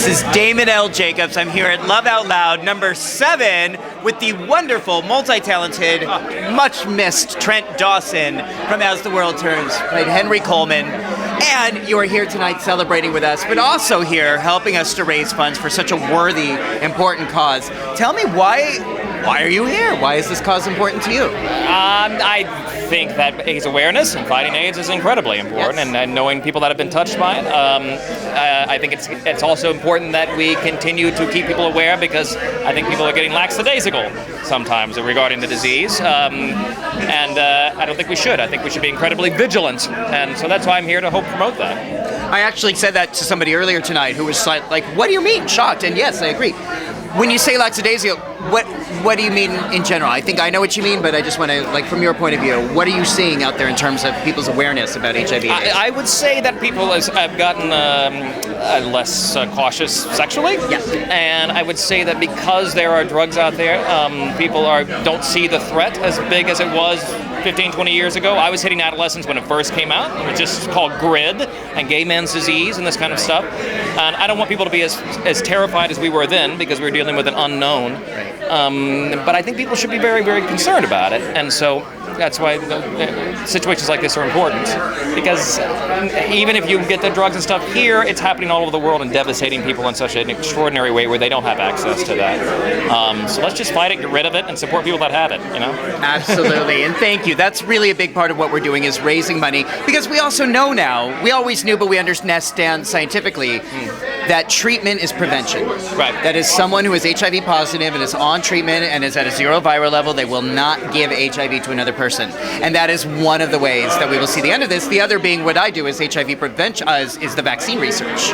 This is Damon L. Jacobs. I'm here at Love Out Loud number 7 with the wonderful, multi-talented, much-missed Trent Dawson from As the World Turns, played Henry Coleman. And you are here tonight celebrating with us, but also here helping us to raise funds for such a worthy, important cause. Tell me, why are you here? Why is this cause important to you? I think that AIDS awareness and fighting AIDS is incredibly important, Yes. and knowing people that have been touched by it. I think it's also important that we continue to keep people aware, because I think people are getting lackadaisical sometimes regarding the disease, and I don't think we should. I think we should be incredibly vigilant, and so that's why I'm here to help promote that. I actually said that to somebody earlier tonight who was like, what do you mean? Shocked. And yes, I agree. When you say lackadaisical, what do you mean in general? I think I know what you mean, but I just want to, like, from your point of view, what are you seeing out there in terms of people's awareness about HIV/AIDS? I would say that people have gotten less cautious sexually. Yes. And I would say that because there are drugs out there, people don't see the threat as big as it was 15, 20 years ago. I was hitting adolescents when it first came out. It was just called GRID and gay men's disease and this kind of stuff. And I don't want people to be as terrified as we were then, because we were dealing with an unknown. Right. But I think people should be very, very concerned about it. And so that's why situations like this are important. Because even if you get the drugs and stuff here, it's happening all over the world and devastating people in such an extraordinary way where they don't have access to that. So let's just fight it, get rid of it, and support people that have it, you know? Absolutely, and thank you. That's really a big part of what we're doing, is raising money, because we also know now, we always knew, but we understand scientifically that treatment is prevention. Right. That is, someone who is HIV positive and is on treatment and is at a 0 viral level, they will not give HIV to another person. And that is one of the ways that we will see the end of this. The other being what I do is HIV prevention, is the vaccine research,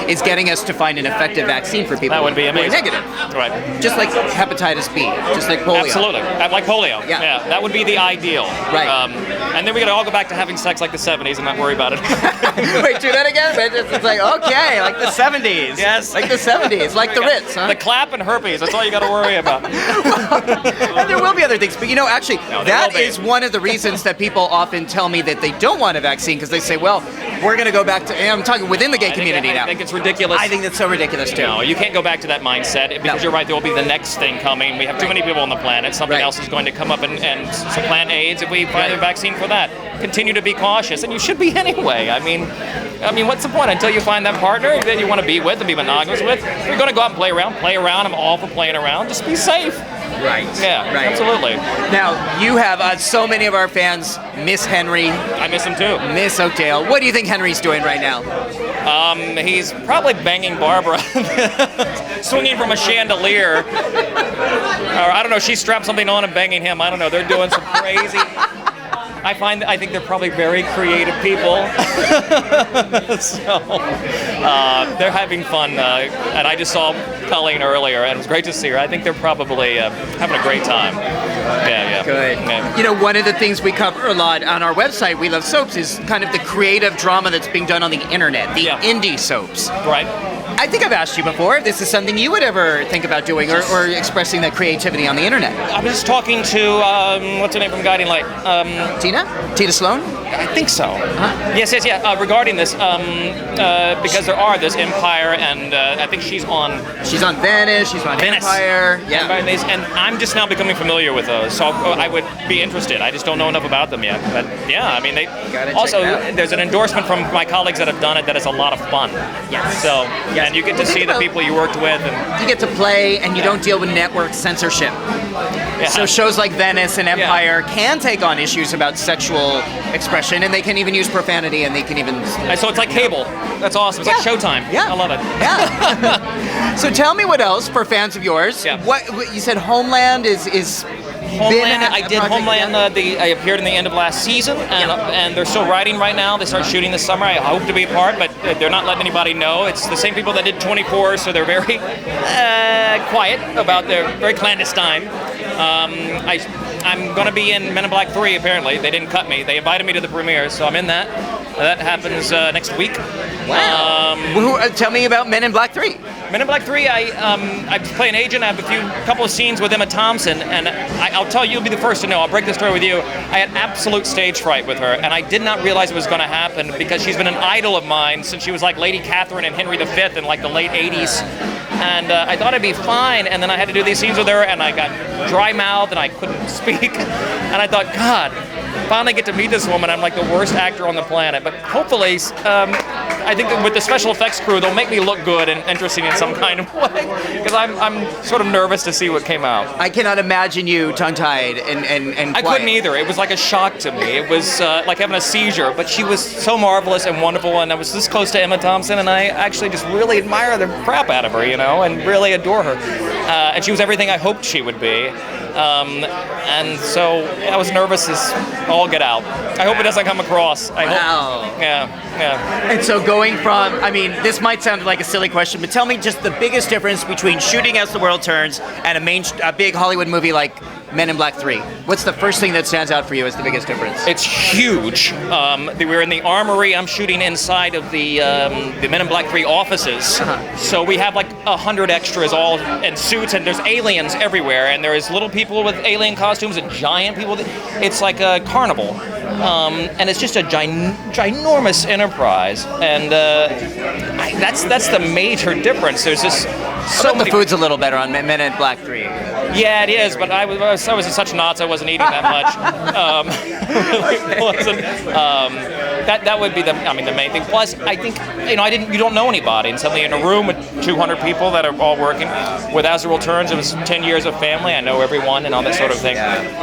is getting us to find an effective vaccine for people That would be who are amazing. negative. Right. Just like hepatitis B, just like polio. Absolutely. Like polio. Yeah. That would be the ideal. Right. And then we gotta all go back to having sex like the 70s and not worry about it. Wait, do that again? It's like, okay, like the 70s. Yes. Like the 70s, like the Ritz, huh? The clap and herpes, that's all you gotta worry about. And there will be other things, but actually, No, there that will be. is one of the reasons that people often tell me that they don't want a vaccine, because they say, well, we're going to go back to, and I'm talking within the gay community now. I think it's ridiculous. I think that's so ridiculous, too. No, you can't go back to that mindset, because No. you're right, there will be the next thing coming. We have too many people on the planet. Something Right. else is going to come up and supplant AIDS if we find a vaccine for that. Continue to be cautious, and you should be anyway. I mean, what's the point? Until you find that partner that you want to be with and be monogamous with, you're going to go out and play around. Play around. I'm all for playing around. Just be safe. Right. Yeah, Right. absolutely. Now, you have so many of our fans miss Henry, I miss him too. miss Oakdale. What do you think Henry's doing right now? He's probably banging Barbara, swinging from a chandelier. Or I don't know, she strapped something on and banging him. I don't know, they're doing some crazy. I think they're probably very creative people. So they're having fun. And I just saw Colleen earlier, and it was great to see her. I think they're probably having a great time. Yeah. Good. Yeah. One of the things we cover a lot on our website, We Love Soaps, is kind of the creative drama that's being done on the internet, the Yeah. indie soaps. Right. I think I've asked you before if this is something you would ever think about doing, or expressing that creativity on the internet. I was just talking to, what's her name from Guiding Light? Tina Sloan? I think so. Huh? Yes. Regarding this, because there's Empire, and I think she's on She's on Venice, she's on Venice. Empire. Yeah. And I'm just now becoming familiar with those, so I would be interested. I just don't know enough about them yet. But yeah, I mean, they Gotta check also, it out. there's an endorsement from my colleagues that have done it that it's a lot of fun. Yes. So, Yes. and you get to see the people you worked with, and You get to play, and you don't deal with network censorship. yeah. So shows like Venice and Empire can take on issues about sexual expression, and they can even use profanity, and they can even... And so it's like cable. That's awesome. It's like Showtime. Yeah. I love it. Yeah. So tell me what else, for fans of yours. Yeah. What you said Homeland is Homeland. been a I did project, Homeland. yeah. I appeared in the end of last season, and they're still writing right now. They start shooting this summer. I hope to be a part, but they're not letting anybody know. It's the same people that did 24, so they're very quiet about their very clandestine. I'm going to be in Men in Black 3. Apparently, they didn't cut me. They invited me to the premiere, so I'm in that. That happens next week. Wow. Tell me about Men in Black 3. Men in Black 3, I play an agent. I have a couple of scenes with Emma Thompson, and I'll tell you, you'll be the first to know. I'll break the story with you. I had absolute stage fright with her, and I did not realize it was going to happen because she's been an idol of mine since she was like Lady Catherine and Henry V in like the late 80s. And I thought I'd be fine, and then I had to do these scenes with her, and I got dry mouth, and I couldn't speak. And I thought, God, finally get to meet this woman. I'm like the worst actor on the planet. But hopefully, I think that with the special effects crew, they'll make me look good and interesting in some kind of way. Because I'm sort of nervous to see what came out. I cannot imagine you tongue-tied and I couldn't either. It was like a shock to me. It was like having a seizure. But she was so marvelous and wonderful, and I was this close to Emma Thompson, and I actually just really admire the crap out of her, and really adore her. And she was everything I hoped she would be. And so I was nervous as all get out. I hope it doesn't come across. I hope. Yeah. And so going from, this might sound like a silly question, but tell me just the biggest difference between shooting As the World Turns and a big Hollywood movie like Men in Black 3. What's the first thing that stands out for you as the biggest difference? It's huge. We're in the armory. I'm shooting inside of the Men in Black 3 offices. Uh-huh. So we have like 100 extras all in suits, and there's aliens everywhere, and there's little people with alien costumes and giant people. It's like a carnival. And it's just a ginormous enterprise, and that's the major difference. There's just so many. The food's a little better on Men in Black 3. Yeah, it is, but I was in such knots I wasn't eating that much. Really wasn't. That would be the main thing. Plus, I think you don't know anybody, and suddenly in a room with 200 people that are all working. With As the World Turns, it was 10 years of family. I know everyone and all that sort of thing.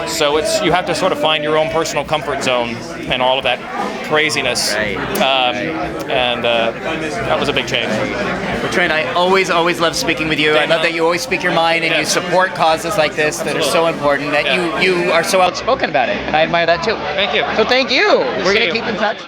So you have to sort of find your own personal comfort zone and all of that craziness. Right. And that was a big change. Well, Trent, I always love speaking with you. I love that you always speak your mind and you support causes like this that are so important, that you are so outspoken about it, and I admire that too. Thank you. So thank you. We're going to keep in touch.